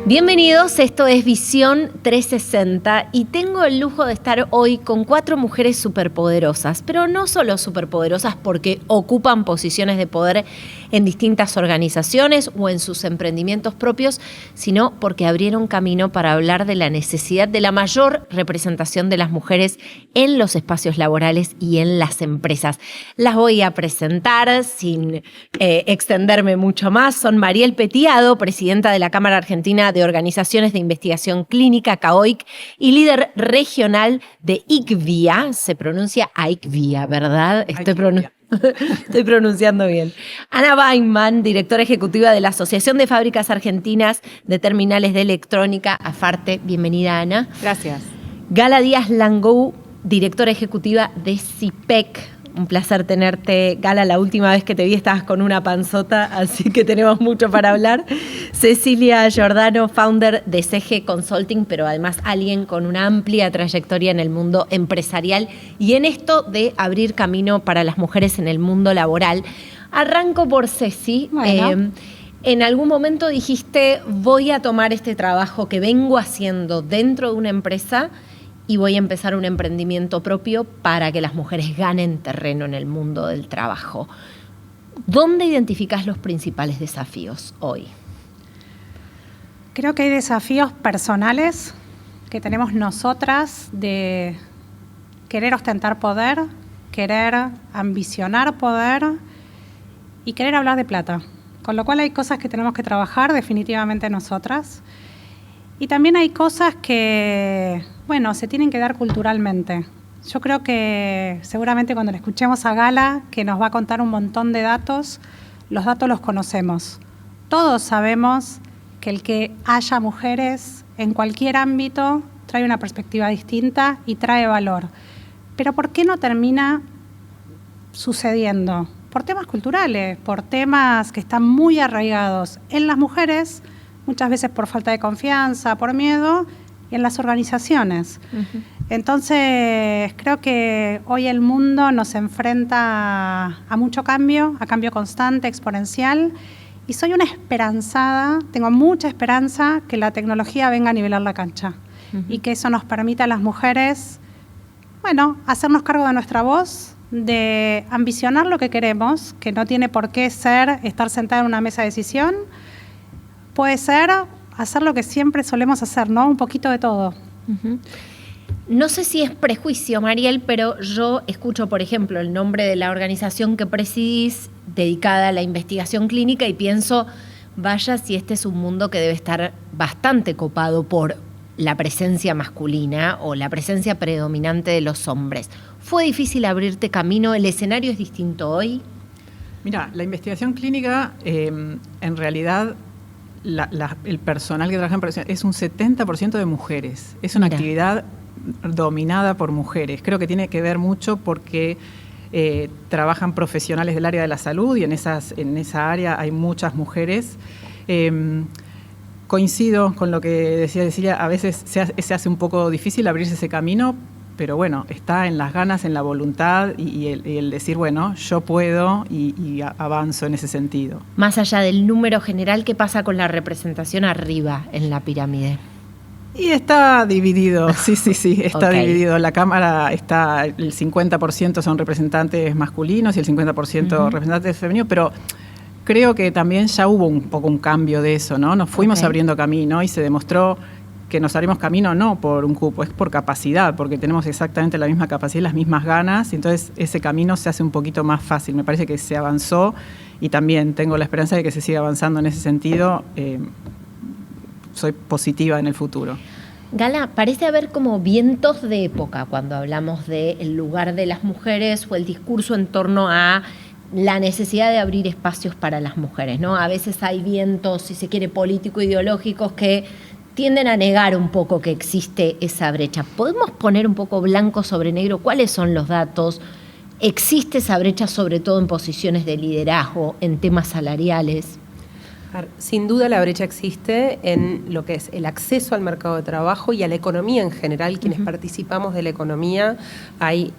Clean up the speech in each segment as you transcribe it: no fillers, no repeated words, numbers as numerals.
Bienvenidos, esto es Visión 360 y tengo el lujo de estar hoy con 4 mujeres superpoderosas, pero no solo superpoderosas porque ocupan posiciones de poder en distintas organizaciones o en sus emprendimientos propios, sino porque abrieron camino para hablar de la necesidad de la mayor representación de las mujeres en los espacios laborales y en las empresas. Las voy a presentar sin extenderme mucho más. Son Mariel Petiado, presidenta de la Cámara Argentina de Organizaciones de Investigación Clínica, CAOIC, y líder regional de ICVIA. Se pronuncia ICVIA, ¿verdad? Estoy pronunciando bien. Ana Weinman, directora ejecutiva de la Asociación de Fábricas Argentinas de Terminales de Electrónica, AFARTE. Bienvenida, Ana. Gracias. Gala Díaz Langou, directora ejecutiva de CIPEC. Un placer tenerte, Gala. La última vez que te vi estabas con una panzota, así que tenemos mucho para hablar. Cecilia Giordano, founder de CG Consulting, pero además alguien con una amplia trayectoria en el mundo empresarial y en esto de abrir camino para las mujeres en el mundo laboral. Arranco por Ceci. Bueno. En algún momento dijiste, voy a tomar este trabajo que vengo haciendo dentro de una empresa y voy a empezar un emprendimiento propio para que las mujeres ganen terreno en el mundo del trabajo. ¿Dónde identificás los principales desafíos hoy? Creo que hay desafíos personales que tenemos nosotras de querer ostentar poder, querer ambicionar poder y querer hablar de plata. Con lo cual hay cosas que tenemos que trabajar definitivamente nosotras. Y también hay cosas que, bueno, se tienen que dar culturalmente. Yo creo que seguramente cuando le escuchemos a Gala, que nos va a contar un montón de datos, los datos los conocemos. Todos sabemos que el que haya mujeres en cualquier ámbito trae una perspectiva distinta y trae valor. Pero ¿por qué no termina sucediendo? Por temas culturales, por temas que están muy arraigados en las mujeres, muchas veces por falta de confianza, por miedo, y en las organizaciones. Uh-huh. Entonces, creo que hoy el mundo nos enfrenta a mucho cambio, a cambio constante, exponencial, y soy una esperanzada, tengo mucha esperanza que la tecnología venga a nivelar la cancha, uh-huh, y que eso nos permita a las mujeres, bueno, hacernos cargo de nuestra voz, de ambicionar lo que queremos, que no tiene por qué ser estar sentada en una mesa de decisión. Puede ser hacer lo que siempre solemos hacer, ¿no? Un poquito de todo. Uh-huh. No sé si es prejuicio, Mariel, pero yo escucho, por ejemplo, el nombre de la organización que presidís dedicada a la investigación clínica y pienso, vaya si este es un mundo que debe estar bastante copado por la presencia masculina o la presencia predominante de los hombres. ¿Fue difícil abrirte camino? ¿El escenario es distinto hoy? Mira, la investigación clínica, en realidad, el personal que trabaja en investigación es un 70% de mujeres. Es una actividad dominada por mujeres. Creo que tiene que ver mucho porque trabajan profesionales del área de la salud y en esa área hay muchas mujeres. Coincido con lo que decía Cecilia, a veces se hace un poco difícil abrirse ese camino, pero bueno, está en las ganas, en la voluntad y el decir, bueno, yo puedo y avanzo en ese sentido. Más allá del número general, ¿qué pasa con la representación arriba en la pirámide? Y está dividido, sí, está Okay. dividido. La Cámara está, el 50% son representantes masculinos y el 50% Uh-huh. representantes femeninos, pero creo que también ya hubo un poco un cambio de eso, ¿no? Nos fuimos Okay. abriendo camino y se demostró que nos abrimos camino no por un cupo, es por capacidad, porque tenemos exactamente la misma capacidad y las mismas ganas, y entonces ese camino se hace un poquito más fácil. Me parece que se avanzó y también tengo la esperanza de que se siga avanzando en ese sentido. Soy positiva en el futuro. Gala, parece haber como vientos de época cuando hablamos del lugar de las mujeres o el discurso en torno a la necesidad de abrir espacios para las mujeres, ¿no? A veces hay vientos, si se quiere, político-ideológicos que tienden a negar un poco que existe esa brecha. ¿Podemos poner un poco blanco sobre negro cuáles son los datos? ¿Existe esa brecha sobre todo en posiciones de liderazgo, en temas salariales? Sin duda la brecha existe en lo que es el acceso al mercado de trabajo y a la economía en general. Quienes participamos de la economía, hay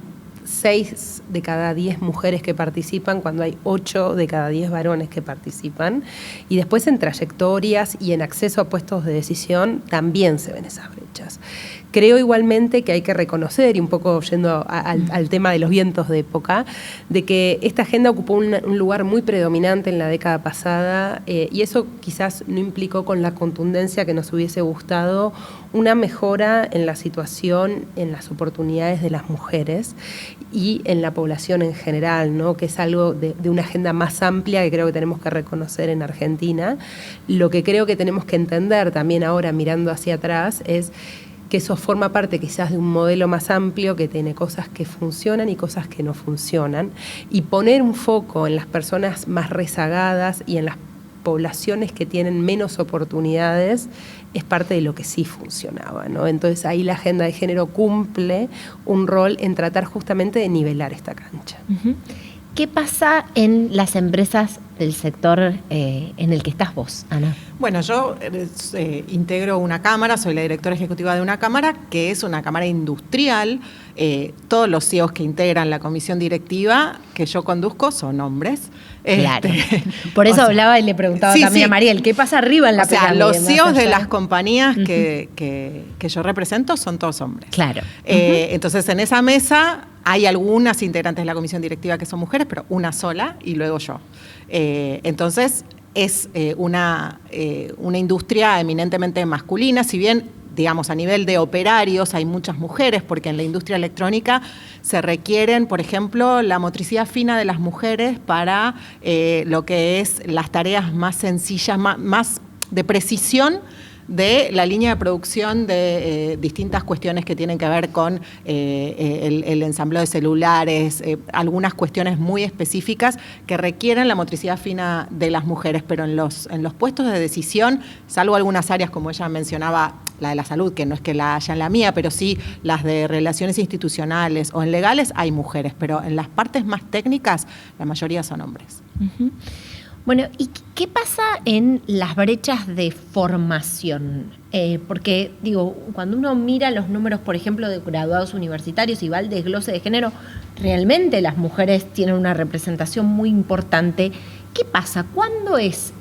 6 de cada 10 mujeres que participan cuando hay 8 de cada 10 varones que participan. Y después en trayectorias y en acceso a puestos de decisión también se ven esas brechas. Creo igualmente que hay que reconocer, y un poco yendo al tema de los vientos de época, de que esta agenda ocupó un lugar muy predominante en la década pasada, y eso quizás no implicó con la contundencia que nos hubiese gustado una mejora en la situación, en las oportunidades de las mujeres y en la población en general, ¿no? Que es algo de una agenda más amplia que creo que tenemos que reconocer en Argentina. Lo que creo que tenemos que entender también ahora mirando hacia atrás es que eso forma parte quizás de un modelo más amplio que tiene cosas que funcionan y cosas que no funcionan, y poner un foco en las personas más rezagadas y en las poblaciones que tienen menos oportunidades es parte de lo que sí funcionaba, ¿no? Entonces ahí la agenda de género cumple un rol en tratar justamente de nivelar esta cancha. Uh-huh. ¿Qué pasa en las empresas del sector en el que estás vos, Ana? Bueno, yo integro una cámara, soy la directora ejecutiva de una cámara que es una cámara industrial. Todos los CEOs que integran la comisión directiva que yo conduzco son hombres. Claro. Por eso hablaba y le preguntaba también a Mariel, ¿qué pasa arriba en la pirámide? Los CEOs de las compañías que yo represento son todos hombres. Claro. Entonces, en esa mesa hay algunas integrantes de la comisión directiva que son mujeres, pero una sola y luego yo. Entonces, es una industria eminentemente masculina, si bien, digamos, a nivel de operarios hay muchas mujeres, porque en la industria electrónica se requieren, por ejemplo, la motricidad fina de las mujeres para lo que es las tareas más sencillas, más de precisión de la línea de producción de distintas cuestiones que tienen que ver con el ensamblado de celulares, algunas cuestiones muy específicas que requieren la motricidad fina de las mujeres, pero en los puestos de decisión, salvo algunas áreas como ella mencionaba, la de la salud, que no es que la haya en la mía, pero sí las de relaciones institucionales o en legales, hay mujeres, pero en las partes más técnicas la mayoría son hombres. Uh-huh. Bueno, ¿y qué pasa en las brechas de formación? Porque, digo, cuando uno mira los números, por ejemplo, de graduados universitarios y va al desglose de género, realmente las mujeres tienen una representación muy importante. ¿Qué pasa? ¿Cuándo es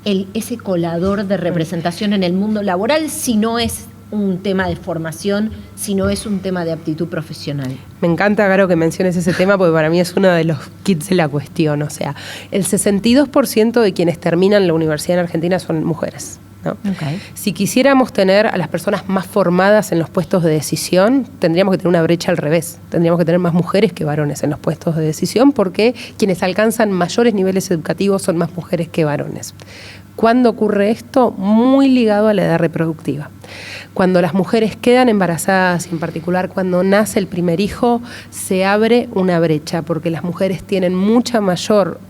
ese colador de representación en el mundo laboral si no es un tema de formación, si no es un tema de aptitud profesional? Me encanta, Caro, que menciones ese tema porque para mí es uno de los kits de la cuestión. O sea, el 62% de quienes terminan la universidad en Argentina son mujeres, ¿no? Okay. Si quisiéramos tener a las personas más formadas en los puestos de decisión, tendríamos que tener una brecha al revés. Tendríamos que tener más mujeres que varones en los puestos de decisión porque quienes alcanzan mayores niveles educativos son más mujeres que varones. ¿Cuándo ocurre esto? Muy ligado a la edad reproductiva. Cuando las mujeres quedan embarazadas, y en particular cuando nace el primer hijo, se abre una brecha porque las mujeres tienen mucha mayor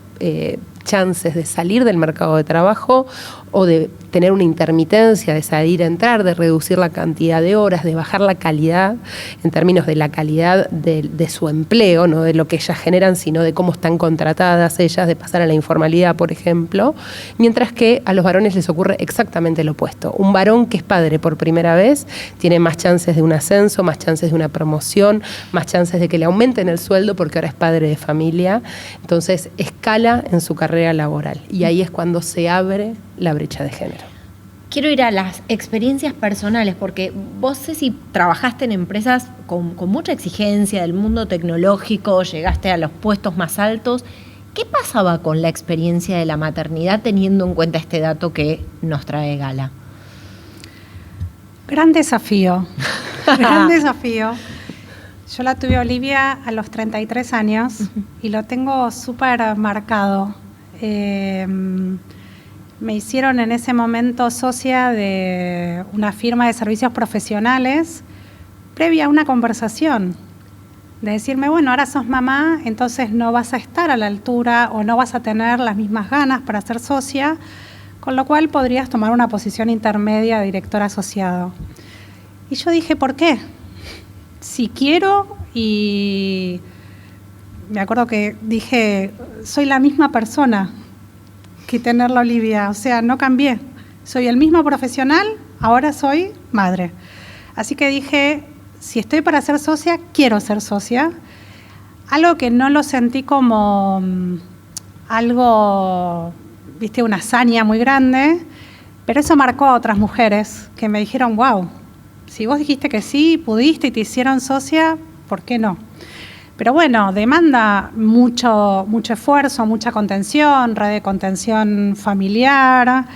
chances de salir del mercado de trabajo o de tener una intermitencia, de salir a entrar, de reducir la cantidad de horas, de bajar la calidad en términos de la calidad de su empleo, no de lo que ellas generan, sino de cómo están contratadas ellas, de pasar a la informalidad, por ejemplo, mientras que a los varones les ocurre exactamente lo opuesto. Un varón que es padre por primera vez tiene más chances de un ascenso, más chances de una promoción, más chances de que le aumenten el sueldo porque ahora es padre de familia, entonces escala en su carrera laboral y ahí es cuando se abre la brecha de género. Quiero ir a las experiencias personales, porque vos, Ceci, trabajaste en empresas con mucha exigencia del mundo tecnológico, llegaste a los puestos más altos. ¿Qué pasaba con la experiencia de la maternidad teniendo en cuenta este dato que nos trae Gala? Gran desafío, gran desafío. Yo la tuve a Olivia a los 33 años y lo tengo súper marcado. Me hicieron en ese momento socia de una firma de servicios profesionales previa a una conversación, de decirme, bueno, ahora sos mamá, entonces no vas a estar a la altura o no vas a tener las mismas ganas para ser socia, con lo cual podrías tomar una posición intermedia de director asociado. Y yo dije, ¿por qué? Si quiero, y me acuerdo que dije, soy la misma persona que tenerla Olivia, o sea, no cambié. Soy el mismo profesional, ahora soy madre. Así que dije, si estoy para ser socia, quiero ser socia. algo que no lo sentí como algo, viste, una hazaña muy grande, pero eso marcó a otras mujeres que me dijeron, wow, si vos dijiste que sí, pudiste y te hicieron socia, ¿por qué no? Pero bueno, demanda mucho esfuerzo, mucha contención, red de contención familiar.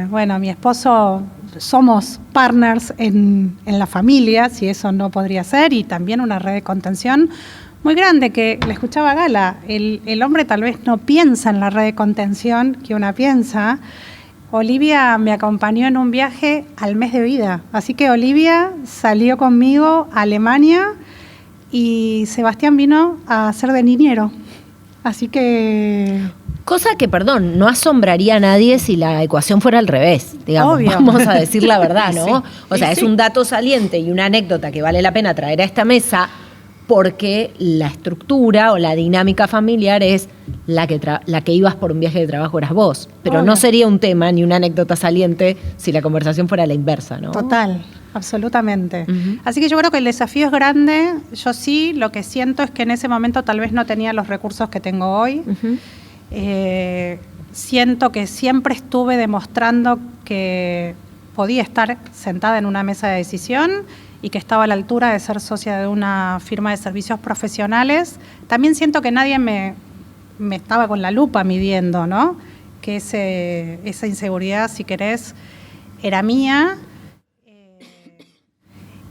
Bueno, mi esposo, somos partners en la familia, si eso no podría ser, y también una red de contención muy grande que le escuchaba a Gala. El hombre tal vez no piensa en la red de contención que una piensa. Olivia me acompañó en un viaje al mes de vida, así que Olivia salió conmigo a Alemania y Sebastián vino a ser de niñero, así que... Cosa que, perdón, no asombraría a nadie si la ecuación fuera al revés, digamos. Obvio. Vamos a decir la verdad, ¿no? Sí. O sea, es un dato saliente y una anécdota que vale la pena traer a esta mesa porque la estructura o la dinámica familiar es la que ibas por un viaje de trabajo eras vos. Pero Obvio. no sería un tema ni una anécdota saliente si la conversación fuera la inversa, ¿no? Total, absolutamente. Ujú. Así que yo creo que el desafío es grande. Yo sí, lo que siento es que en ese momento tal vez no tenía los recursos que tengo hoy. Ujú. Siento que siempre estuve demostrando que podía estar sentada en una mesa de decisión y que estaba a la altura de ser socia de una firma de servicios profesionales. También siento que nadie me estaba con la lupa midiendo, ¿no? Que esa inseguridad, si querés, era mía.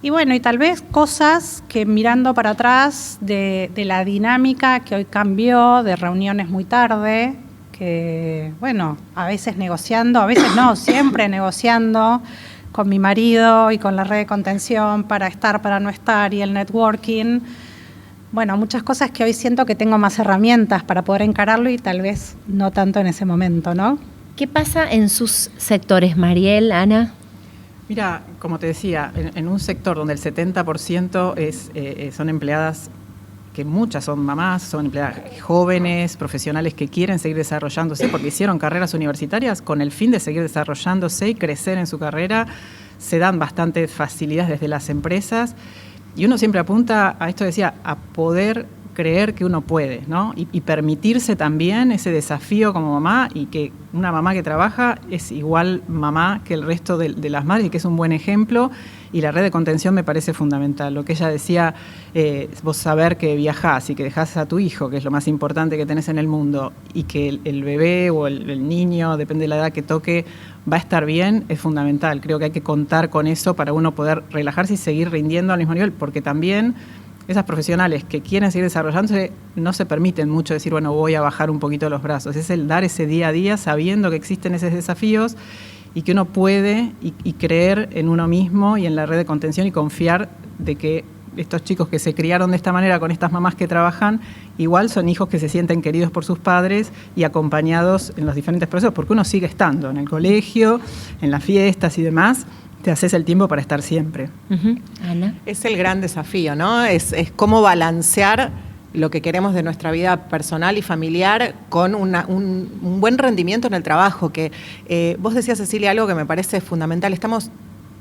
Y bueno, y tal vez cosas que mirando para atrás de la dinámica que hoy cambió, de reuniones muy tarde, que bueno, a veces negociando, a veces no, siempre negociando con mi marido y con la red de contención para estar, para no estar y el networking. Bueno, muchas cosas que hoy siento que tengo más herramientas para poder encararlo y tal vez no tanto en ese momento, ¿no? ¿Qué pasa en sus sectores, Mariel, Ana? Mira, como te decía, en un sector donde el 70% son empleadas, que muchas son mamás, son empleadas jóvenes, profesionales que quieren seguir desarrollándose porque hicieron carreras universitarias con el fin de seguir desarrollándose y crecer en su carrera, se dan bastantes facilidades desde las empresas y uno siempre apunta a esto, decía, a poder creer que uno puede, ¿no? Y permitirse también ese desafío como mamá y que una mamá que trabaja es igual mamá que el resto de las madres y que es un buen ejemplo y la red de contención me parece fundamental. Lo que ella decía, vos saber que viajás y que dejás a tu hijo, que es lo más importante que tenés en el mundo y que el bebé o el niño, depende de la edad que toque, va a estar bien, es fundamental. Creo que hay que contar con eso para uno poder relajarse y seguir rindiendo al mismo nivel, porque también esas profesionales que quieren seguir desarrollándose no se permiten mucho decir, bueno, voy a bajar un poquito los brazos. Es el dar ese día a día sabiendo que existen esos desafíos y que uno puede y creer en uno mismo y en la red de contención y confiar de que estos chicos que se criaron de esta manera con estas mamás que trabajan, igual son hijos que se sienten queridos por sus padres y acompañados en los diferentes procesos, porque uno sigue estando en el colegio, en las fiestas y demás. Te haces el tiempo para estar siempre. Uh-huh. Ana. Es el gran desafío, ¿no? Es cómo balancear lo que queremos de nuestra vida personal y familiar con un buen rendimiento en el trabajo. Que vos decías, Cecilia, algo que me parece fundamental. Estamos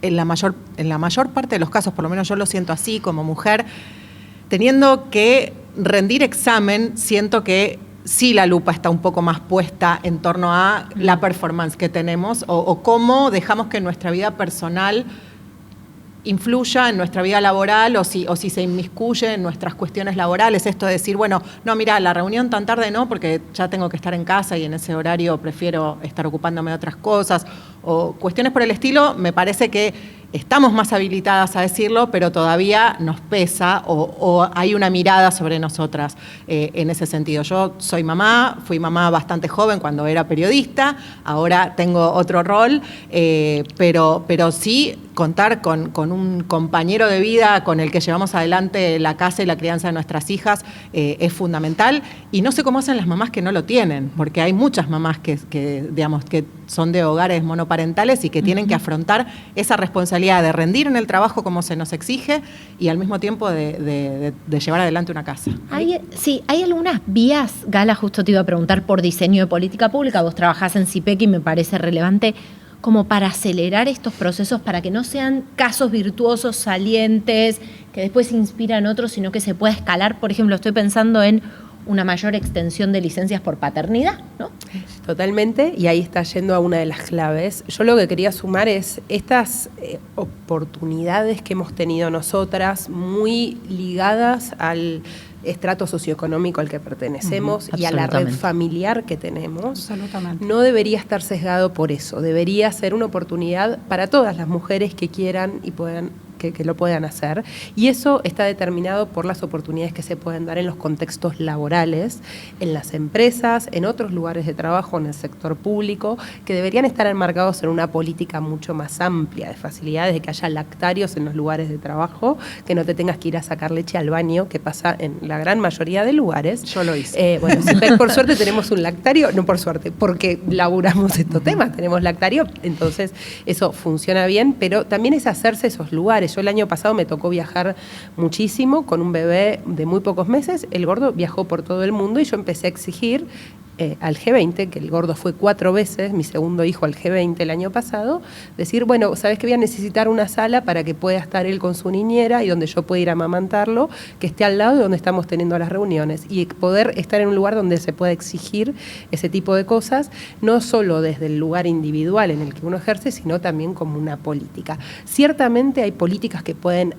en la mayor parte de los casos, por lo menos yo lo siento así como mujer, teniendo que rendir examen, siento que sí la lupa está un poco más puesta en torno a la performance que tenemos o cómo dejamos que nuestra vida personal influya en nuestra vida laboral o si se inmiscuye en nuestras cuestiones laborales. Esto de decir, bueno, no, mira, la reunión tan tarde no, porque ya tengo que estar en casa y en ese horario prefiero estar ocupándome de otras cosas o cuestiones por el estilo. Me parece que estamos más habilitadas a decirlo, pero todavía nos pesa o hay una mirada sobre nosotras en ese sentido. Yo soy mamá, fui mamá bastante joven cuando era periodista, ahora tengo otro rol, pero sí contar con un compañero de vida con el que llevamos adelante la casa y la crianza de nuestras hijas es fundamental. Y no sé cómo hacen las mamás que no lo tienen, porque hay muchas mamás que digamos, que son de hogares monoparentales y que tienen que afrontar esa responsabilidad de rendir en el trabajo como se nos exige y al mismo tiempo de llevar adelante una casa. Hay algunas vías, Gala, justo te iba a preguntar por diseño de política pública, vos trabajás en CIPEC y me parece relevante como para acelerar estos procesos, para que no sean casos virtuosos, salientes, que después inspira en otros, sino que se puede escalar. Por ejemplo, estoy pensando en una mayor extensión de licencias por paternidad, ¿no? Totalmente, y ahí está yendo a una de las claves. Yo lo que quería sumar es estas oportunidades que hemos tenido nosotras, muy ligadas al estrato socioeconómico al que pertenecemos y a la red familiar que tenemos. Absolutamente. No debería estar sesgado por eso, debería ser una oportunidad para todas las mujeres que quieran y puedan que lo puedan hacer, y eso está determinado por las oportunidades que se pueden dar en los contextos laborales, en las empresas, en otros lugares de trabajo, en el sector público, que deberían estar enmarcados en una política mucho más amplia de facilidades, de que haya lactarios en los lugares de trabajo, que no te tengas que ir a sacar leche al baño, que pasa en la gran mayoría de lugares. Yo lo hice. Bueno, si por suerte tenemos un lactario, no por suerte, porque laburamos estos temas, tenemos lactario, entonces eso funciona bien, pero también es hacerse esos lugares. Yo el año pasado me tocó viajar muchísimo con un bebé de muy pocos meses. El gordo viajó por todo el mundo y yo empecé a exigir al G20, que el gordo fue 4 veces, mi segundo hijo al G20 el año pasado, decir, bueno, ¿sabes que voy a necesitar una sala para que pueda estar él con su niñera y donde yo pueda ir a amamantarlo, que esté al lado de donde estamos teniendo las reuniones, y poder estar en un lugar donde se pueda exigir ese tipo de cosas, no solo desde el lugar individual en el que uno ejerce, sino también como una política. Ciertamente hay políticas que pueden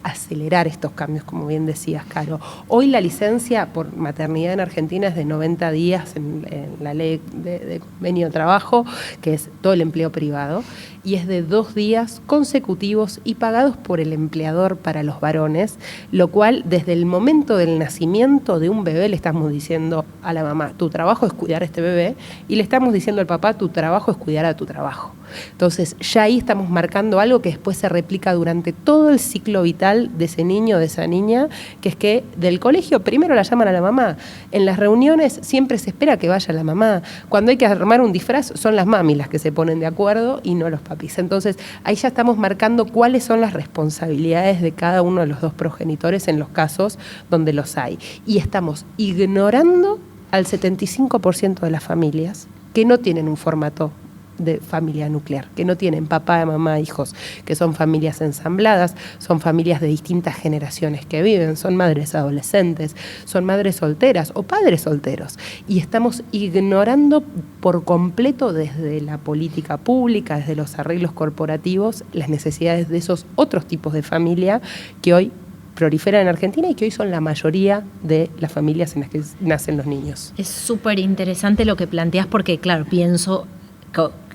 acelerar estos cambios, como bien decías, Caro. Hoy la licencia por maternidad en Argentina es de 90 días en la ley de convenio de trabajo, que es todo el empleo privado, y es de 2 días consecutivos y pagados por el empleador para los varones, lo cual desde el momento del nacimiento de un bebé le estamos diciendo a la mamá, tu trabajo es cuidar a este bebé, y le estamos diciendo al papá, tu trabajo es cuidar a tu trabajo. Entonces ya ahí estamos marcando algo que después se replica durante todo el ciclo vital de ese niño, de esa niña, que es que del colegio primero la llaman a la mamá. En las reuniones siempre se espera que vaya la mamá. Cuando hay que armar un disfraz son las mami las que se ponen de acuerdo y no los papis. Entonces ahí ya estamos marcando cuáles son las responsabilidades de cada uno de los 2 progenitores en los casos donde los hay. Y estamos ignorando al 75% de las familias que no tienen un formato de familia nuclear, que no tienen papá, mamá, hijos, que son familias ensambladas, son familias de distintas generaciones que viven, son madres adolescentes, son madres solteras o padres solteros, y estamos ignorando por completo desde la política pública, desde los arreglos corporativos, las necesidades de esos otros tipos de familia que hoy proliferan en Argentina y que hoy son la mayoría de las familias en las que nacen los niños. Es súper interesante lo que planteas porque, claro, pienso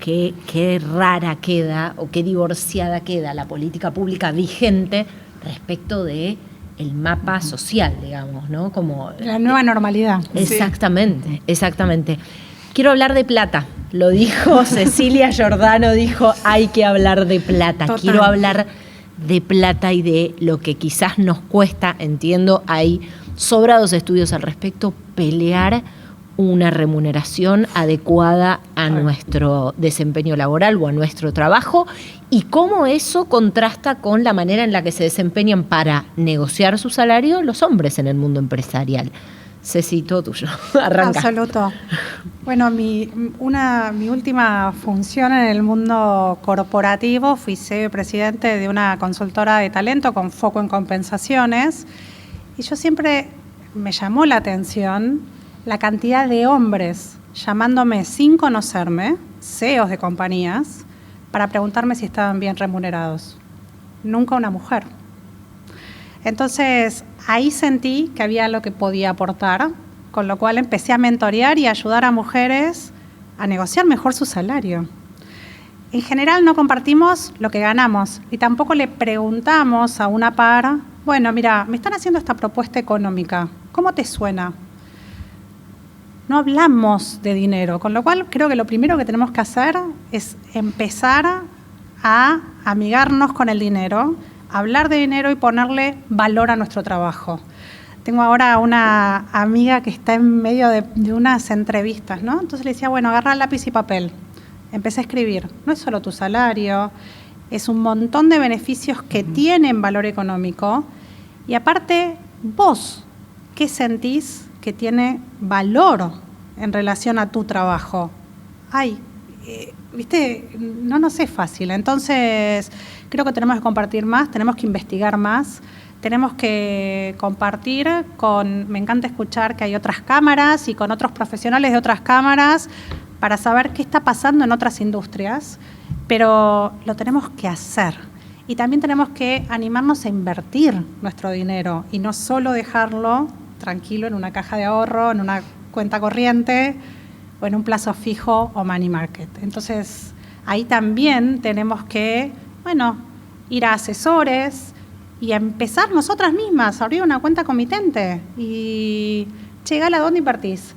qué rara queda o qué divorciada queda la política pública vigente respecto de el mapa social, digamos, ¿no? Como la nueva normalidad. Exactamente, exactamente. Quiero hablar de plata. Lo dijo Cecilia Giordano, dijo, hay que hablar de plata. Total. Quiero hablar de plata y de lo que quizás nos cuesta, entiendo, hay sobrados estudios al respecto, pelear una remuneración adecuada a nuestro desempeño laboral o a nuestro trabajo, y cómo eso contrasta con la manera en la que se desempeñan para negociar su salario los hombres en el mundo empresarial. Ceci, todo tuyo. Arranca. Absoluto. Bueno, mi última función en el mundo corporativo, fui presidente de una consultora de talento con foco en compensaciones, y yo siempre me llamó la atención la cantidad de hombres llamándome sin conocerme, CEOs de compañías, para preguntarme si estaban bien remunerados. Nunca una mujer. Entonces, ahí sentí que había algo que podía aportar, con lo cual empecé a mentorear y ayudar a mujeres a negociar mejor su salario. En general no compartimos lo que ganamos y tampoco le preguntamos a una par, bueno, mira, me están haciendo esta propuesta económica, ¿cómo te suena? No hablamos de dinero, con lo cual creo que lo primero que tenemos que hacer es empezar a amigarnos con el dinero, hablar de dinero y ponerle valor a nuestro trabajo. Tengo ahora una amiga que está en medio de unas entrevistas, ¿no? Entonces le decía, bueno, agarra lápiz y papel. Empecé a escribir. No es solo tu salario, es un montón de beneficios que tienen valor económico. Y aparte, vos, ¿qué sentís que tiene valor en relación a tu trabajo? Ay, viste, no nos es fácil. Entonces, creo que tenemos que compartir más, tenemos que investigar más, tenemos que compartir me encanta escuchar que hay otras cámaras y con otros profesionales de otras cámaras para saber qué está pasando en otras industrias, pero lo tenemos que hacer. Y también tenemos que animarnos a invertir nuestro dinero y no solo dejarlo tranquilo en una caja de ahorro, en una cuenta corriente o en un plazo fijo o money market. Entonces, ahí también tenemos que, ir a asesores y a empezar nosotras mismas a abrir una cuenta comitente. Y, Gala, ¿dónde invertís?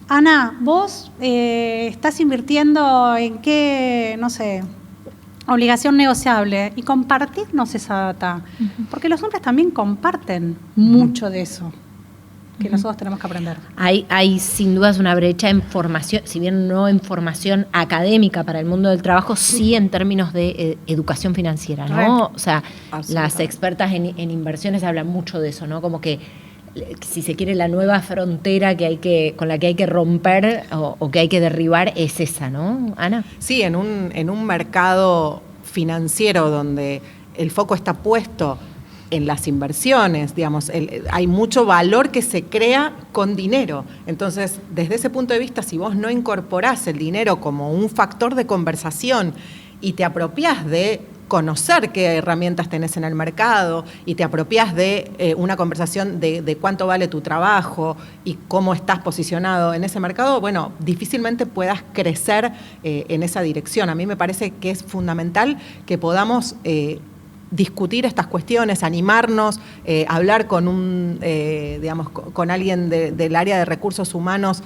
Ana, vos estás invirtiendo en qué, obligación negociable, y compartirnos esa data, porque los hombres también comparten mucho de eso que nosotros tenemos que aprender. Hay sin dudas una brecha en formación, si bien no en formación académica para el mundo del trabajo, sí en términos de educación financiera, ¿no? O sea, las expertas en inversiones hablan mucho de eso, ¿no? Como que, si se quiere, la nueva frontera con la que hay que romper o que hay que derribar es esa, ¿no, Ana? Sí, en un mercado financiero donde el foco está puesto en las inversiones, digamos, hay mucho valor que se crea con dinero. Entonces, desde ese punto de vista, si vos no incorporás el dinero como un factor de conversación y te apropiás de conocer qué herramientas tenés en el mercado y te apropiás de una conversación de cuánto vale tu trabajo y cómo estás posicionado en ese mercado, difícilmente puedas crecer en esa dirección. A mí me parece que es fundamental que podamos discutir estas cuestiones, animarnos, hablar con con alguien del área de recursos humanos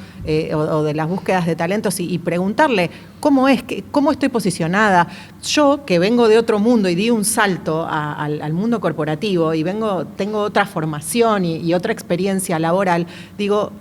o de las búsquedas de talentos y preguntarle cómo estoy posicionada. Yo, que vengo de otro mundo y di un salto al mundo corporativo y tengo otra formación y otra experiencia laboral, digo,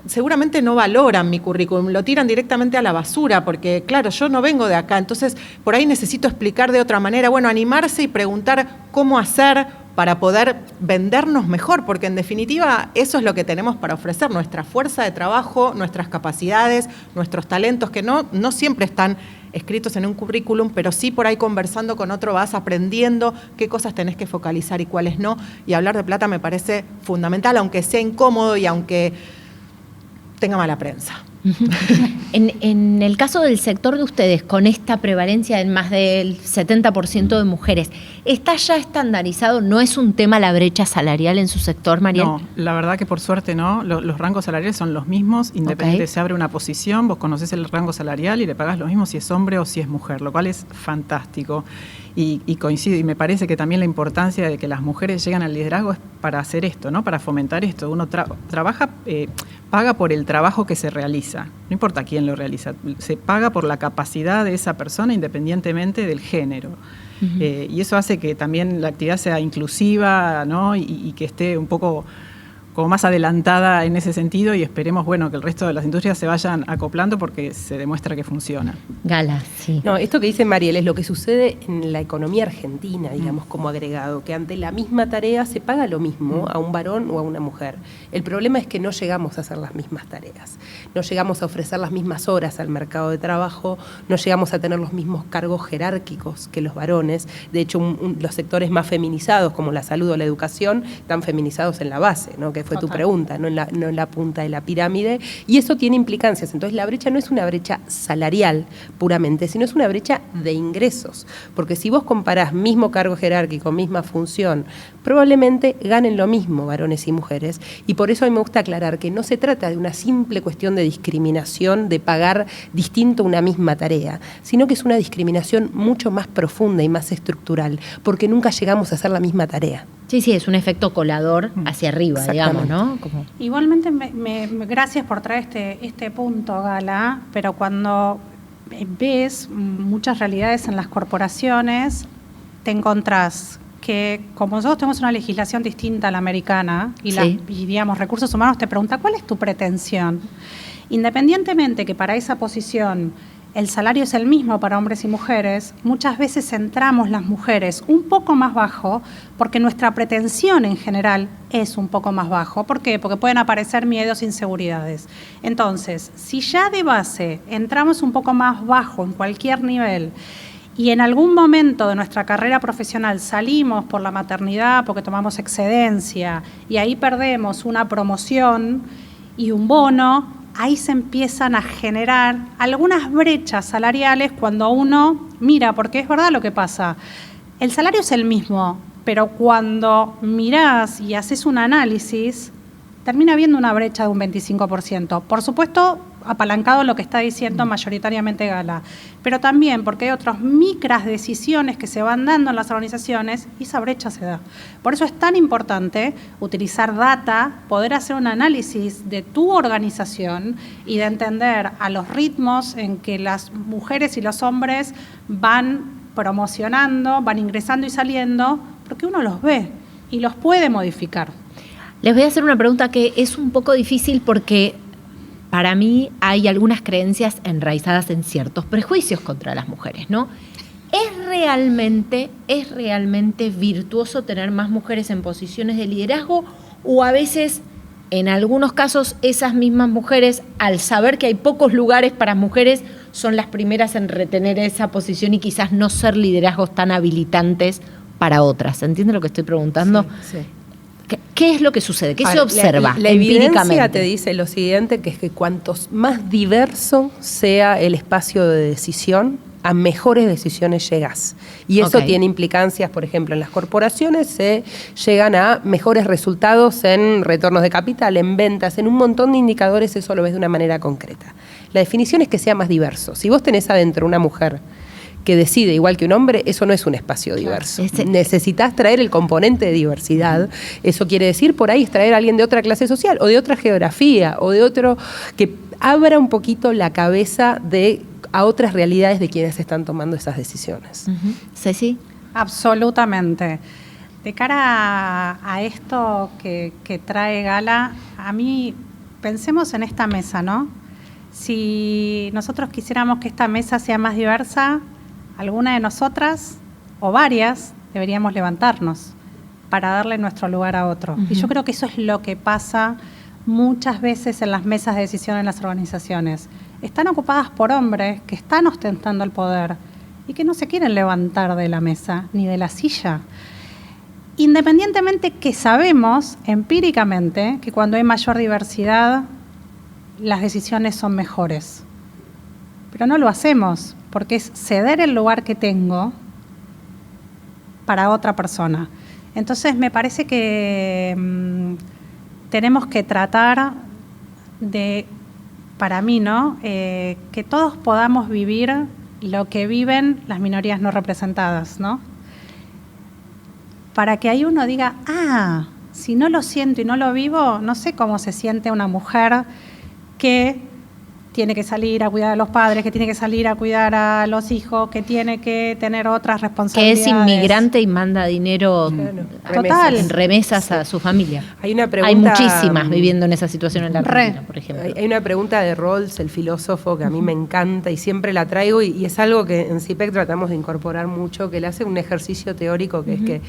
seguramente no valoran mi currículum, lo tiran directamente a la basura, porque claro, yo no vengo de acá, entonces por ahí necesito explicar de otra manera, animarse y preguntar cómo hacer para poder vendernos mejor, porque en definitiva eso es lo que tenemos para ofrecer, nuestra fuerza de trabajo, nuestras capacidades, nuestros talentos, que no siempre están escritos en un currículum, pero sí por ahí conversando con otro vas aprendiendo qué cosas tenés que focalizar y cuáles no, y hablar de plata me parece fundamental, aunque sea incómodo y aunque tenga mala prensa. En el caso del sector de ustedes, con esta prevalencia de más del 70% de mujeres, ¿está ya estandarizado? ¿No es un tema la brecha salarial en su sector, Mariel? No, la verdad que por suerte no. Los rangos salariales son los mismos, independientemente se abre una posición, vos conocés el rango salarial y le pagás lo mismo si es hombre o si es mujer, lo cual es fantástico. Y coincido, y me parece que también la importancia de que las mujeres lleguen al liderazgo es para hacer esto, ¿no? Para fomentar esto. Uno trabaja, paga por el trabajo que se realiza, no importa quién lo realiza, se paga por la capacidad de esa persona independientemente del género. Y eso hace que también la actividad sea inclusiva, ¿no? Y que esté un poco como más adelantada en ese sentido, y esperemos que el resto de las industrias se vayan acoplando porque se demuestra que funciona. Gala, sí. No, esto que dice Mariel es lo que sucede en la economía argentina, digamos, como agregado, que ante la misma tarea se paga lo mismo a un varón o a una mujer. El problema es que no llegamos a hacer las mismas tareas, no llegamos a ofrecer las mismas horas al mercado de trabajo, no llegamos a tener los mismos cargos jerárquicos que los varones. De hecho, los sectores más feminizados, como la salud o la educación, están feminizados en la base, ¿no? Que fue tu pregunta, no en la punta de la pirámide, y eso tiene implicancias. Entonces la brecha no es una brecha salarial puramente, sino es una brecha de ingresos, porque si vos comparás mismo cargo jerárquico, misma función, probablemente ganen lo mismo varones y mujeres, y por eso a mí me gusta aclarar que no se trata de una simple cuestión de discriminación, de pagar distinto una misma tarea, sino que es una discriminación mucho más profunda y más estructural, porque nunca llegamos a hacer la misma tarea. Sí, es un efecto colador hacia arriba, digamos, ¿no? Igualmente, gracias por traer este punto, Gala, pero cuando ves muchas realidades en las corporaciones, te encontrás que como nosotros tenemos una legislación distinta a la americana y digamos, recursos humanos te pregunta ¿cuál es tu pretensión? Independientemente que para esa posición el salario es el mismo para hombres y mujeres, muchas veces centramos las mujeres un poco más bajo porque nuestra pretensión en general es un poco más bajo. ¿Por qué? Porque pueden aparecer miedos, inseguridades. Entonces, si ya de base entramos un poco más bajo en cualquier nivel y en algún momento de nuestra carrera profesional salimos por la maternidad porque tomamos excedencia y ahí perdemos una promoción y un bono, ahí se empiezan a generar algunas brechas salariales cuando uno mira, porque es verdad lo que pasa. El salario es el mismo, pero cuando mirás y haces un análisis, termina habiendo una brecha de un 25%. Por supuesto, apalancado lo que está diciendo mayoritariamente Gala, pero también porque hay otras micras decisiones que se van dando en las organizaciones y esa brecha se da. Por eso es tan importante utilizar data, poder hacer un análisis de tu organización y de entender a los ritmos en que las mujeres y los hombres van promocionando, van ingresando y saliendo, porque uno los ve y los puede modificar. Les voy a hacer una pregunta que es un poco difícil porque para mí hay algunas creencias enraizadas en ciertos prejuicios contra las mujeres, ¿no? ¿Es realmente virtuoso tener más mujeres en posiciones de liderazgo o a veces, en algunos casos, esas mismas mujeres, al saber que hay pocos lugares para mujeres, son las primeras en retener esa posición y quizás no ser liderazgos tan habilitantes para otras? ¿Entiende lo que estoy preguntando? Sí. ¿Qué es lo que sucede? ¿Qué se observa la empíricamente? evidencia te dice lo siguiente, que es que cuantos más diverso sea el espacio de decisión, a mejores decisiones llegás. Y eso tiene implicancias, por ejemplo, en las corporaciones se llegan a mejores resultados en retornos de capital, en ventas, en un montón de indicadores, eso lo ves de una manera concreta. La definición es que sea más diverso. Si vos tenés adentro una mujer que decide igual que un hombre, eso no es un espacio diverso. Necesitas traer el componente de diversidad. Eso quiere decir, por ahí, traer a alguien de otra clase social, o de otra geografía, o de otro, que abra un poquito la cabeza a otras realidades de quienes están tomando esas decisiones. ¿Ceci? Absolutamente. De cara a esto que trae Gala, a mí, pensemos en esta mesa, ¿no? Si nosotros quisiéramos que esta mesa sea más diversa, alguna de nosotras, o varias, deberíamos levantarnos para darle nuestro lugar a otro. Y yo creo que eso es lo que pasa muchas veces en las mesas de decisión en las organizaciones. Están ocupadas por hombres que están ostentando el poder y que no se quieren levantar de la mesa ni de la silla. Independientemente que sabemos empíricamente que cuando hay mayor diversidad, las decisiones son mejores. Pero no lo hacemos, porque es ceder el lugar que tengo para otra persona. Entonces me parece que tenemos que tratar de, para mí, ¿no? Que todos podamos vivir lo que viven las minorías no representadas, ¿no? Para que ahí uno diga, si no lo siento y no lo vivo, no sé cómo se siente una mujer que tiene que salir a cuidar a los padres, que tiene que salir a cuidar a los hijos, que tiene que tener otras responsabilidades. Que es inmigrante y manda dinero en remesas a su familia. Hay una pregunta, hay muchísimas viviendo en esa situación en la Argentina, por ejemplo. Hay una pregunta de Rawls, el filósofo, que a mí me encanta y siempre la traigo, y es algo que en CIPEC tratamos de incorporar mucho, que le hace un ejercicio teórico, que es que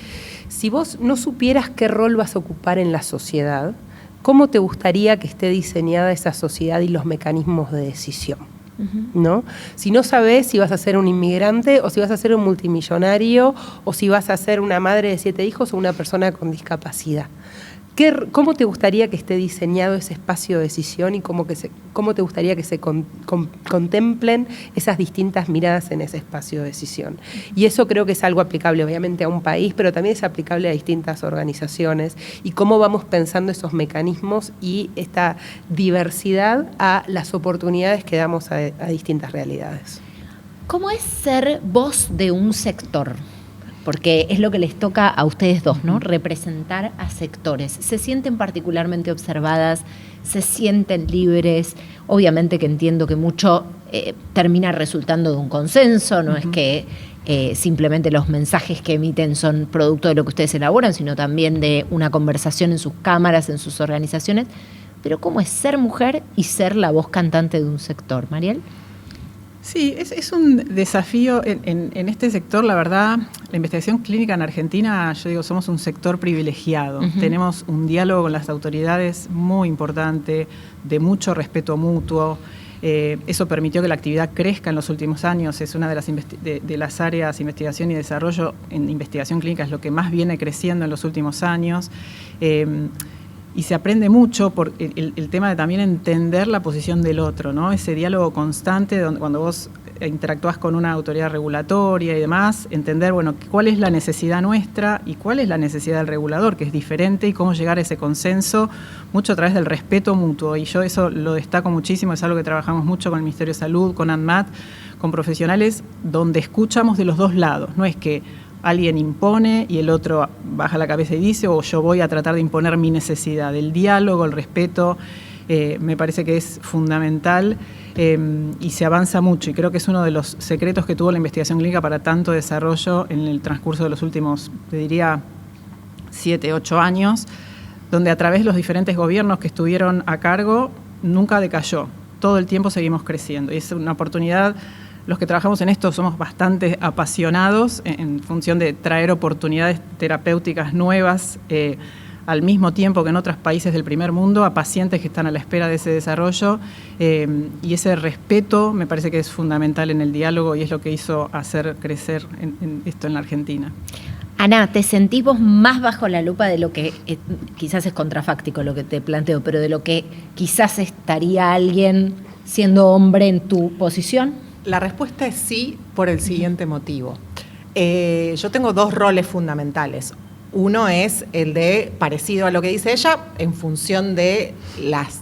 si vos no supieras qué rol vas a ocupar en la sociedad, ¿cómo te gustaría que esté diseñada esa sociedad y los mecanismos de decisión? ¿No? Si no sabés si vas a ser un inmigrante o si vas a ser un multimillonario o si vas a ser una madre de 7 hijos o una persona con discapacidad. ¿Cómo te gustaría que esté diseñado ese espacio de decisión y cómo te gustaría que se contemplen esas distintas miradas en ese espacio de decisión? Y eso creo que es algo aplicable obviamente a un país, pero también es aplicable a distintas organizaciones y cómo vamos pensando esos mecanismos y esta diversidad a las oportunidades que damos a distintas realidades. ¿Cómo es ser voz de un sector? Porque es lo que les toca a ustedes dos, ¿no? Representar a sectores. Se sienten particularmente observadas, se sienten libres. Obviamente que entiendo que mucho termina resultando de un consenso, no es que simplemente los mensajes que emiten son producto de lo que ustedes elaboran, sino también de una conversación en sus cámaras, en sus organizaciones. Pero ¿cómo es ser mujer y ser la voz cantante de un sector? Mariel. Sí, es un desafío en este sector, la verdad. La investigación clínica en Argentina, yo digo, somos un sector privilegiado. Tenemos un diálogo con las autoridades muy importante, de mucho respeto mutuo. Eso permitió que la actividad crezca en los últimos años. Es una de las áreas de investigación y desarrollo. En investigación clínica es lo que más viene creciendo en los últimos años. Y se aprende mucho por el tema de también entender la posición del otro, ¿no? Ese diálogo constante donde cuando vos interactúas con una autoridad regulatoria y demás, entender, bueno, cuál es la necesidad nuestra y cuál es la necesidad del regulador, que es diferente, y cómo llegar a ese consenso, mucho a través del respeto mutuo. Y yo eso lo destaco muchísimo, es algo que trabajamos mucho con el Ministerio de Salud, con ANMAT, con profesionales, donde escuchamos de los dos lados. No es que alguien impone y el otro baja la cabeza y dice, o yo voy a tratar de imponer mi necesidad. El diálogo, el respeto, me parece que es fundamental y se avanza mucho. Y creo que es uno de los secretos que tuvo la investigación clínica para tanto desarrollo en el transcurso de los últimos, te diría, 7, 8 años, donde a través de los diferentes gobiernos que estuvieron a cargo, nunca decayó. Todo el tiempo seguimos creciendo. Y es una oportunidad. Los que trabajamos en esto somos bastante apasionados en función de traer oportunidades terapéuticas nuevas al mismo tiempo que en otros países del primer mundo a pacientes que están a la espera de ese desarrollo y ese respeto me parece que es fundamental en el diálogo y es lo que hizo hacer crecer esto en la Argentina. Ana, ¿te sentís vos más bajo la lupa de lo que, quizás es contrafáctico lo que te planteo, pero de lo que quizás estaría alguien siendo hombre en tu posición? La respuesta es sí, por el siguiente motivo. Yo tengo 2 roles fundamentales. Uno es el de, parecido a lo que dice ella, en función de las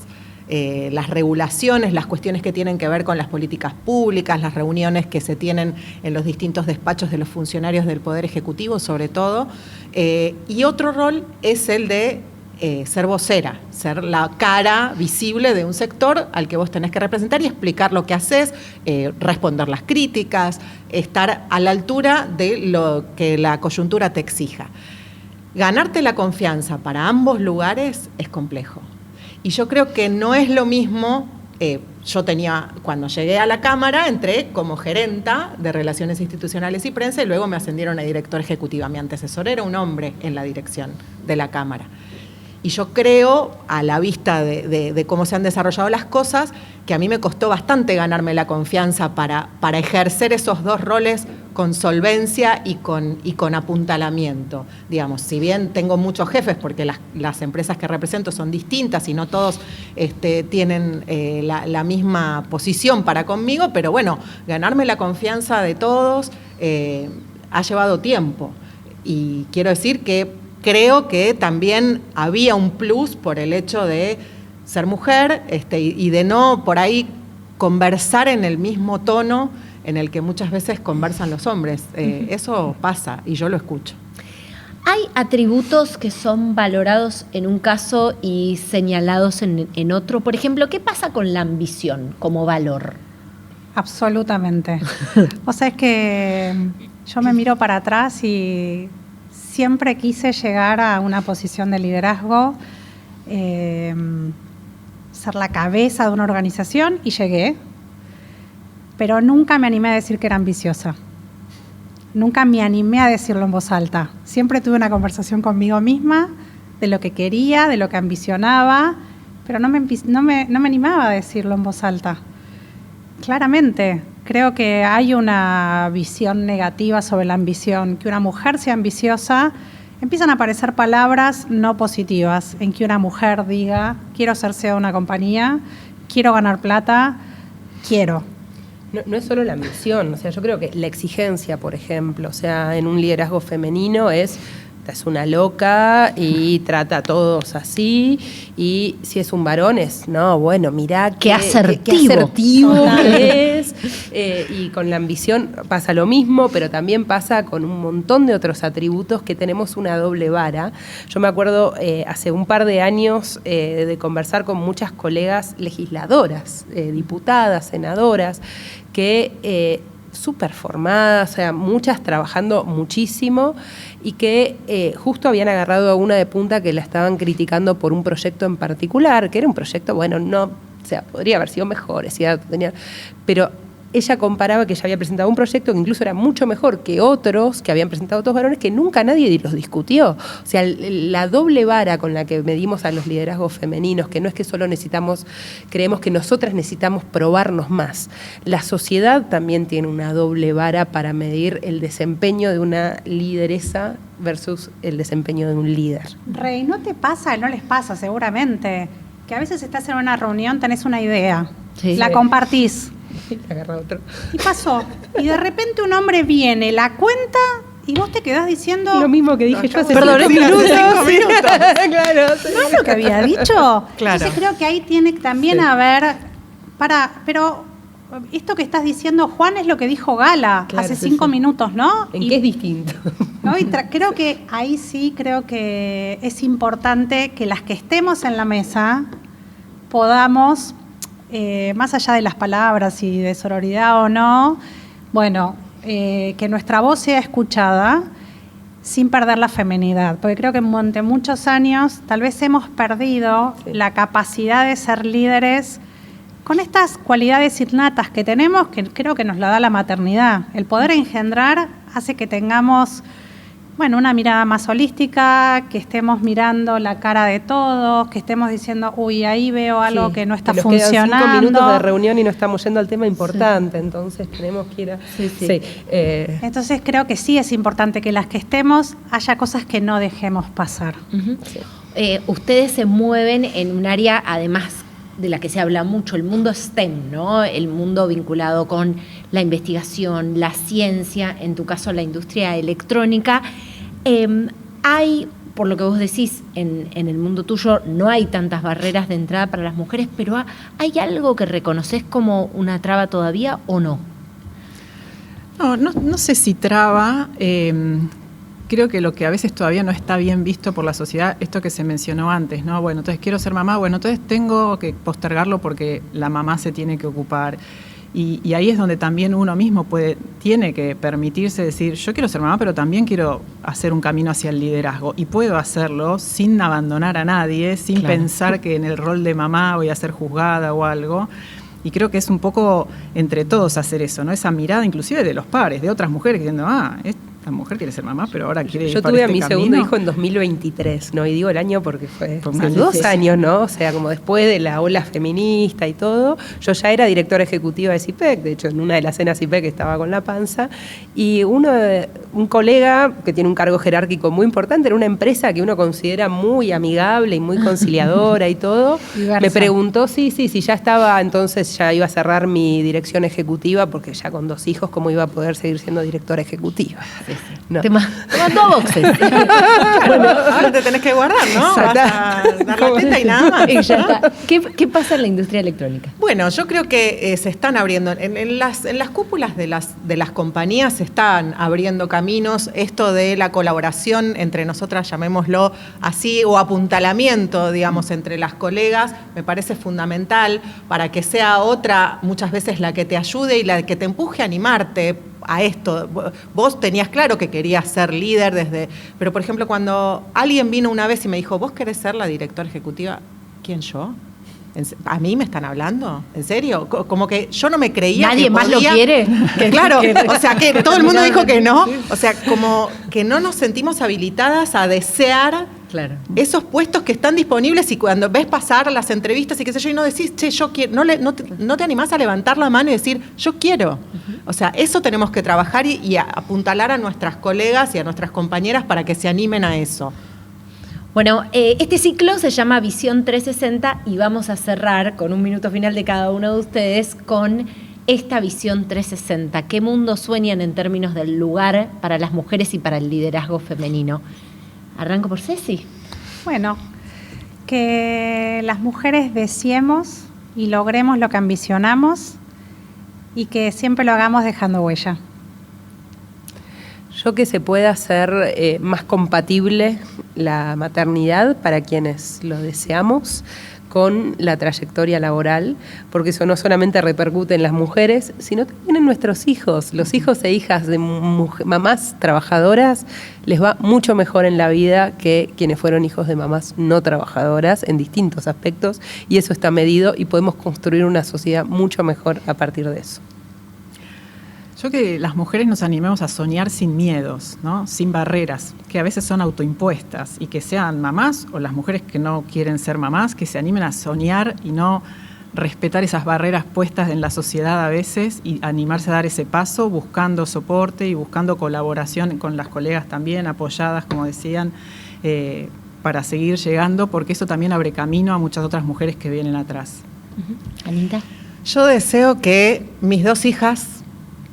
regulaciones, las cuestiones que tienen que ver con las políticas públicas, las reuniones que se tienen en los distintos despachos de los funcionarios del Poder Ejecutivo, sobre todo. Y otro rol es el de ser vocera, ser la cara visible de un sector al que vos tenés que representar y explicar lo que haces, responder las críticas, estar a la altura de lo que la coyuntura te exija. Ganarte la confianza para ambos lugares es complejo. Y yo creo que no es lo mismo, cuando llegué a la Cámara, entré como gerenta de Relaciones Institucionales y Prensa y luego me ascendieron a directora ejecutiva. Mi antecesor era un hombre en la dirección de la Cámara. Y yo creo, a la vista de cómo se han desarrollado las cosas, que a mí me costó bastante ganarme la confianza para ejercer esos 2 roles con solvencia y con apuntalamiento. Digamos, si bien tengo muchos jefes, porque las empresas que represento son distintas y no todos tienen la misma posición para conmigo, pero bueno, ganarme la confianza de todos ha llevado tiempo. Y quiero decir que creo que también había un plus por el hecho de ser mujer y de no por ahí conversar en el mismo tono en el que muchas veces conversan los hombres. Eso pasa y yo lo escucho. ¿Hay atributos que son valorados en un caso y señalados en otro? Por ejemplo, ¿qué pasa con la ambición como valor? Absolutamente. O sea, es que yo me miro para atrás y siempre quise llegar a una posición de liderazgo, ser la cabeza de una organización y llegué, pero nunca me animé a decir que era ambiciosa. Nunca me animé a decirlo en voz alta. Siempre tuve una conversación conmigo misma de lo que quería, de lo que ambicionaba, pero no me animaba a decirlo en voz alta. Claramente, creo que hay una visión negativa sobre la ambición. Que una mujer sea ambiciosa, empiezan a aparecer palabras no positivas en que una mujer diga, quiero ser CEO de una compañía, quiero ganar plata, quiero. No es solo la ambición, o sea, yo creo que la exigencia, por ejemplo, o sea, en un liderazgo femenino es una loca y trata a todos así, y si es un varón es, no, bueno, mirá qué asertivo que es, y con la ambición pasa lo mismo, pero también pasa con un montón de otros atributos que tenemos una doble vara. Yo me acuerdo hace un par de años de conversar con muchas colegas legisladoras, diputadas, senadoras, que súper formadas, o sea, muchas trabajando muchísimo y que justo habían agarrado a una de punta que la estaban criticando por un proyecto en particular, que era un proyecto, bueno, no, o sea, podría haber sido mejor, pero ella comparaba que ella había presentado un proyecto que incluso era mucho mejor que otros que habían presentado otros varones que nunca nadie los discutió. O sea, la doble vara con la que medimos a los liderazgos femeninos, que no es que solo creemos que nosotras necesitamos probarnos más. La sociedad también tiene una doble vara para medir el desempeño de una lideresa versus el desempeño de un líder. Rey, ¿no te pasa, no les pasa seguramente, que a veces estás en una reunión, tenés una idea, la compartís? Agarra otro. Y pasó. Y de repente un hombre viene, la cuenta y vos te quedás diciendo... Lo mismo que dije yo hace Perdón, 5 minutos. Claro. ¿No es lo que había dicho? Claro. Entonces creo que ahí tiene también Sí. pero esto que estás diciendo, Juan, es lo que dijo Gala Claro, hace sí, 5 sí. minutos, ¿no? ¿En qué es distinto? ¿No? Y creo que ahí sí, creo que es importante que las que estemos en la mesa podamos, más allá de las palabras y de sororidad o no, bueno, que nuestra voz sea escuchada sin perder la feminidad, porque creo que durante muchos años tal vez hemos perdido la capacidad de ser líderes con estas cualidades innatas que tenemos, que creo que nos la da la maternidad. El poder engendrar hace que tengamos, bueno, una mirada más holística, que estemos mirando la cara de todos, que estemos diciendo, uy, ahí veo algo Sí, que no está nos funcionando. quedan 5 minutos de reunión y no estamos yendo al tema importante, entonces tenemos que ir a... Entonces creo que sí es importante que las que estemos haya cosas que no dejemos pasar. Ustedes se mueven en un área, además de la que se habla mucho, el mundo STEM, ¿no? El mundo vinculado con la investigación, la ciencia, en tu caso la industria electrónica. Hay, por lo que vos decís, en el mundo tuyo no hay tantas barreras de entrada para las mujeres, pero ¿hay algo que reconoces como una traba todavía o no? No sé si traba. Creo que lo que a veces todavía no está bien visto por la sociedad, esto que se mencionó antes, ¿no? Bueno, entonces quiero ser mamá, bueno, entonces tengo que postergarlo porque la mamá se tiene que ocupar. Y ahí es donde también uno mismo tiene que permitirse decir, yo quiero ser mamá, pero también quiero hacer un camino hacia el liderazgo. Y puedo hacerlo sin abandonar a nadie, sin pensar que en el rol de mamá voy a ser juzgada o algo. Y creo que es un poco entre todos hacer eso, ¿no? Esa mirada inclusive de los pares, de otras mujeres diciendo, esta mujer quiere ser mamá, pero ahora quiere ir Yo para tuve a este mi camino. segundo hijo en 2023, ¿no? Y digo el año porque fue una hace 2 necesidad. años, ¿no? O sea, como después de la ola feminista y todo, yo ya era directora ejecutiva de CIPEC, de hecho en una de las cenas CIPEC estaba con la panza, y un colega que tiene un cargo jerárquico muy importante en una empresa que uno considera muy amigable y muy conciliadora y todo, me preguntó si ya estaba, entonces ya iba a cerrar mi dirección ejecutiva porque ya con 2 hijos, ¿cómo iba a poder seguir siendo directora ejecutiva? No. Te mandó boxes. Bueno, ahora te tenés que guardar, ¿no? Vas a dar la teta y nada más. Y ya está. ¿Qué pasa en la industria electrónica? Bueno, yo creo que se están abriendo, en las cúpulas de las compañías se están abriendo caminos, esto de la colaboración entre nosotras, llamémoslo así, o apuntalamiento, digamos, entre las colegas, me parece fundamental para que sea otra, muchas veces la que te ayude y la que te empuje a animarte a esto. Vos tenías claro que querías ser líder pero por ejemplo, cuando alguien vino una vez y me dijo, ¿vos querés ser la directora ejecutiva? ¿Quién, yo? ¿A mí me están hablando? ¿En serio? Como que yo no me creía ¿Nadie que más podía. lo quiere? Claro, o sea, que todo el mundo dijo que no. O sea, como que no nos sentimos habilitadas a desear esos puestos que están disponibles, y cuando ves pasar las entrevistas y qué sé yo, y no decís, che, yo quiero, no te animás a levantar la mano y decir, yo quiero. O sea, eso tenemos que trabajar y apuntalar a nuestras colegas y a nuestras compañeras para que se animen a eso. Bueno, este ciclo se llama Visión 360 y vamos a cerrar con un minuto final de cada uno de ustedes con esta Visión 360. ¿Qué mundo sueñan en términos del lugar para las mujeres y para el liderazgo femenino? Arranco por Ceci. Bueno, que las mujeres deseemos y logremos lo que ambicionamos y que siempre lo hagamos dejando huella. Yo que se pueda hacer más compatible la maternidad para quienes lo deseamos con la trayectoria laboral, porque eso no solamente repercute en las mujeres, sino también en nuestros hijos. Los hijos e hijas de mamás trabajadoras les va mucho mejor en la vida que quienes fueron hijos de mamás no trabajadoras en distintos aspectos, y eso está medido y podemos construir una sociedad mucho mejor a partir de eso. Yo que las mujeres nos animemos a soñar sin miedos, ¿no? Sin barreras, que a veces son autoimpuestas, y que sean mamás o las mujeres que no quieren ser mamás, que se animen a soñar y no respetar esas barreras puestas en la sociedad a veces y animarse a dar ese paso buscando soporte y buscando colaboración con las colegas también, apoyadas, como decían, para seguir llegando, porque eso también abre camino a muchas otras mujeres que vienen atrás. Anita. Yo deseo que mis 2 hijas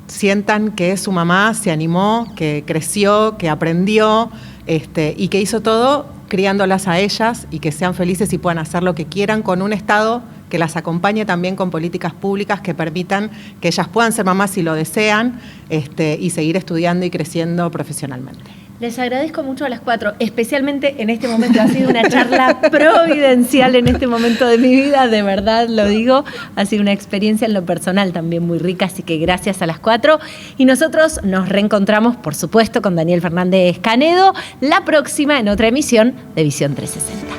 sientan que su mamá se animó, que creció, que aprendió y que hizo todo criándolas a ellas, y que sean felices y puedan hacer lo que quieran con un Estado que las acompañe también con políticas públicas que permitan que ellas puedan ser mamás si lo desean, y seguir estudiando y creciendo profesionalmente. Les agradezco mucho a las 4, especialmente en este momento. Ha sido una charla providencial en este momento de mi vida, de verdad lo digo. Ha sido una experiencia en lo personal también muy rica, así que gracias a las 4. Y nosotros nos reencontramos, por supuesto, con Daniel Fernández Canedo, la próxima en otra emisión de Visión 360.